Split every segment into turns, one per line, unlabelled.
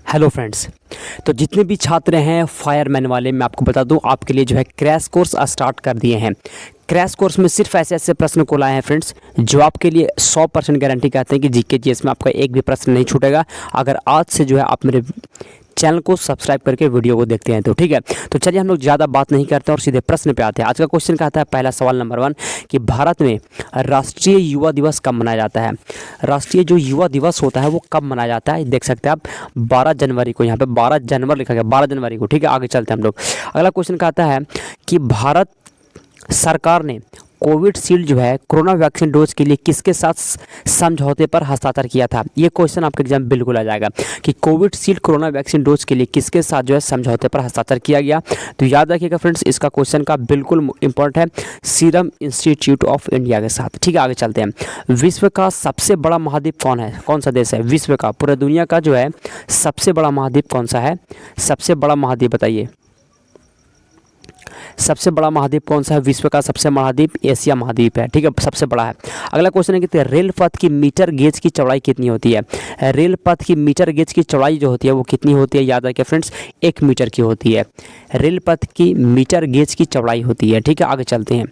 Hello friends. तो जितने भी छात्र हैं फायरमैन वाले, मैं आपको बता दूं आपके लिए जो है क्रैश कोर्स स्टार्ट कर दिए हैं। क्रैश कोर्स में सिर्फ ऐसे ऐसे प्रश्न को लाए हैं फ्रेंड्स जो आपके लिए 100% गारंटी कहते हैं कि जीके जीएस में आपका एक भी प्रश्न नहीं छूटेगा, अगर आज से जो है आप मेरे चैनल को सब्सक्राइब करके वीडियो को देखते हैं तो ठीक है। तो चलिए हम लोग ज़्यादा बात नहीं करते और सीधे प्रश्न पे आते हैं। आज का क्वेश्चन कहता है, पहला सवाल नंबर 1 कि भारत में राष्ट्रीय युवा दिवस कब मनाया जाता है। राष्ट्रीय जो युवा दिवस होता है वो कब मनाया जाता है, देख सकते हैं आप 12 जनवरी को। यहाँ पे 12 जनवरी लिखा गया, 12 जनवरी को, ठीक है। आगे चलते हैं हम लोग। अगला क्वेश्चन कहता है कि भारत सरकार ने कोविशील्ड जो है कोरोना वैक्सीन डोज के लिए किसके साथ समझौते पर हस्ताक्षर किया था। ये क्वेश्चन आपके एग्जाम बिल्कुल आ जाएगा कि कोविशील्ड कोरोना वैक्सीन डोज के लिए किसके साथ जो है समझौते पर हस्ताक्षर किया गया। तो याद रखिएगा फ्रेंड्स, इसका क्वेश्चन का बिल्कुल इंपॉर्टेंट है, सीरम इंस्टीट्यूट ऑफ इंडिया के साथ, ठीक है। आगे चलते हैं। विश्व का सबसे बड़ा महाद्वीप कौन है, कौन सा देश है। विश्व का, पूरे दुनिया का जो है सबसे बड़ा महाद्वीप कौन सा है, सबसे बड़ा महाद्वीप बताइए। सबसे बड़ा महाद्वीप कौन सा है। विश्व का सबसे महाद्वीप एशिया महाद्वीप है, ठीक है, सबसे बड़ा है। अगला क्वेश्चन है कि रेल पथ की मीटर गेज की चौड़ाई कितनी होती है। रेल पथ की मीटर गेज की चौड़ाई जो होती है वो कितनी होती है, याद रखिए फ्रेंड्स, 1 मीटर की होती है। रेल पथ की मीटर गेज की चौड़ाई होती है, ठीक है। आगे चलते हैं।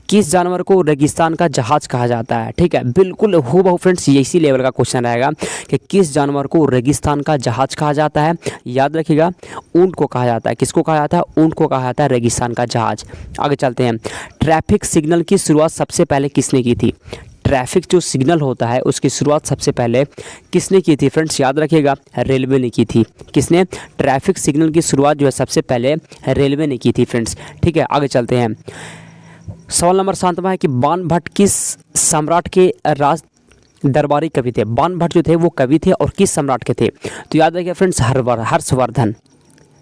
किस जानवर को रेगिस्तान का जहाज कहा जाता है, ठीक है। बिल्कुल हूबहू फ्रेंड्स इसी लेवल का क्वेश्चन रहेगा कि किस जानवर को रेगिस्तान का जहाज कहा जाता है। याद रखिएगा, ऊंट को कहा जाता है। किसको कहा जाता है, ऊंट को कहा जाता है रेगिस्तान का जहाज। आगे चलते हैं। ट्रैफिक सिग्नल की शुरुआत सबसे पहले किसने की थी। ट्रैफिक जो सिग्नल होता है उसकी शुरुआत सबसे पहले किसने की थी फ्रेंड्स, याद रखिएगा, रेलवे ने की थी। किसने, ट्रैफिक सिग्नल की शुरुआत जो है सबसे पहले रेलवे ने की थी फ्रेंड्स, ठीक है। आगे चलते हैं। सवाल नंबर 7 है कि बाणभट्ट किस सम्राट के राज दरबारी कवि थे। बाणभट्ट जो थे वो कवि थे और किस सम्राट के थे, तो याद रखिए फ्रेंड्स हर्षवर्धन,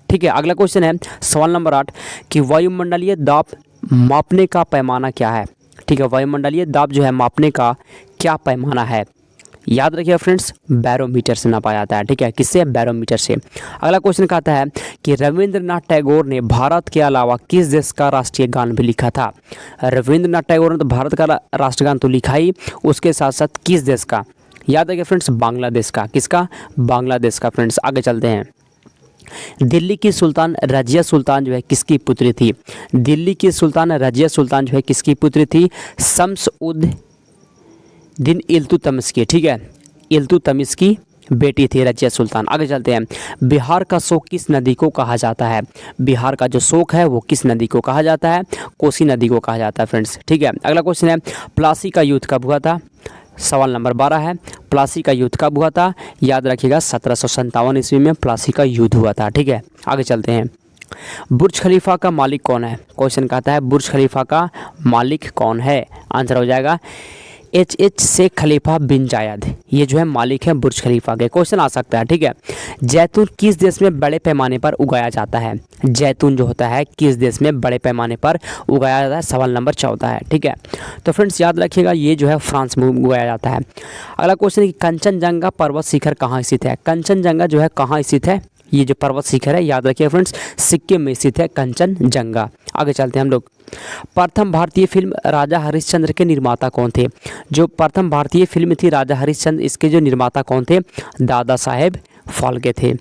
ठीक है। अगला क्वेश्चन है सवाल नंबर 8 कि वायुमंडलीय दाब मापने का पैमाना क्या है, ठीक है। वायुमंडलीय दाब जो है मापने का क्या पैमाना है, याद रखिएगा फ्रेंड्स, बैरोमीटर से नापा जाता है, ठीक है। किससे, बैरोमीटर से। अगला क्वेश्चन कहता है कि रविंद्रनाथ टैगोर ने भारत के अलावा किस देश का राष्ट्रीय गान भी लिखा था। रविंद्रनाथ टैगोर ने तो भारत का राष्ट्रगान तो लिखा ही, उसके साथ साथ किस देश का, याद रखिए फ्रेंड्स, बांग्लादेश का। किसका, बांग्लादेश का फ्रेंड्स। आगे चलते हैं। दिल्ली की सुल्तान रजिया सुल्तान जो है किसकी पुत्री थी। दिल्ली की सुल्तान रजिया सुल्तान जो है किसकी पुत्री थी, शम्स उद दिन इल्तुतमिश की, ठीक है, इल्तुतमिश की बेटी थी रजिया सुल्तान। आगे चलते हैं। बिहार का शोक किस नदी को कहा जाता है। बिहार का जो शोक है वो किस नदी को कहा जाता है, कोसी नदी को कहा जाता है फ्रेंड्स, ठीक है। अगला क्वेश्चन है प्लासी का युद्ध कब हुआ था। सवाल नंबर 12 है, प्लासी का युद्ध कब हुआ था। याद रखिएगा 1757 ईस्वी में प्लासी का युद्ध हुआ था, ठीक है। आगे चलते हैं। बुर्ज खलीफा का मालिक कौन है। क्वेश्चन कहता है बुर्ज खलीफा का मालिक कौन है। आंसर हो जाएगा एच शेख खलीफा बिन जायद, ये जो है मालिक है बुर्ज खलीफा के। क्वेश्चन आ सकता है, ठीक है। जैतून किस देश में बड़े पैमाने पर उगाया जाता है। जैतून जो होता है किस देश में बड़े पैमाने पर उगाया जाता है। सवाल नंबर 14 है, ठीक है। तो फ्रेंड्स याद रखिएगा ये जो है फ्रांस में उगाया जाता है। अगला क्वेश्चन है कि कंचनजंगा पर्वत शिखर कहाँ स्थित है। कंचनजंगा जो है कहाँ स्थित है, ये जो पर्वत शिखर है याद रखिए फ्रेंड्स सिक्किम में स्थित है कंचनजंगा। आगे चलते हैं हम लोग। प्रथम भारतीय फिल्म राजा हरिश्चंद्र के निर्माता कौन थे। जो प्रथम भारतीय फिल्म थी राजा हरिश्चंद्र, इसके जो निर्माता कौन थे, दादा साहेब फाल्के थे।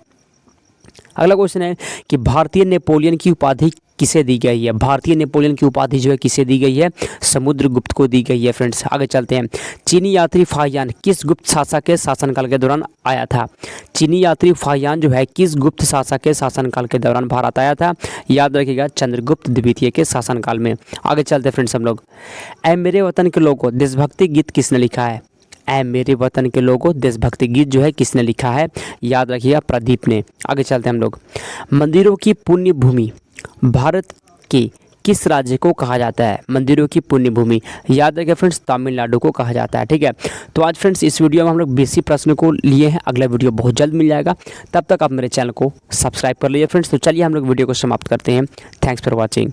अगला क्वेश्चन है कि भारतीय नेपोलियन की उपाधि किसे दी गई है। भारतीय नेपोलियन की उपाधि जो है किसे दी गई है, समुद्रगुप्त को दी गई है फ्रेंड्स। आगे चलते हैं। चीनी यात्री फाहियान किस गुप्त शासक के शासनकाल के दौरान आया था। चीनी यात्री फाहियान जो है किस गुप्त शासक के शासनकाल के दौरान भारत आया था। याद रखिएगा चंद्रगुप्त द्वितीय के शासनकाल में। आगे चलते हैं फ्रेंड्स हम लोग। ऐ मेरे वतन के लोगों देशभक्ति गीत किसने लिखा है। ऐ मेरे वतन के लोगों देशभक्ति गीत जो है किसने लिखा है, याद रखिएगा प्रदीप ने। आगे चलते हैं हम लोग। मंदिरों की पुण्य भूमि भारत के किस राज्य को कहा जाता है। मंदिरों की पुण्य भूमि याद रखिए फ्रेंड्स तमिलनाडु को कहा जाता है, ठीक है। तो आज फ्रेंड्स इस वीडियो में हम लोग 20 प्रश्नों को लिए हैं। अगला वीडियो बहुत जल्द मिल जाएगा, तब तक आप मेरे चैनल को सब्सक्राइब कर लीजिए फ्रेंड्स। तो चलिए हम लोग वीडियो को समाप्त करते हैं। Thanks for watching.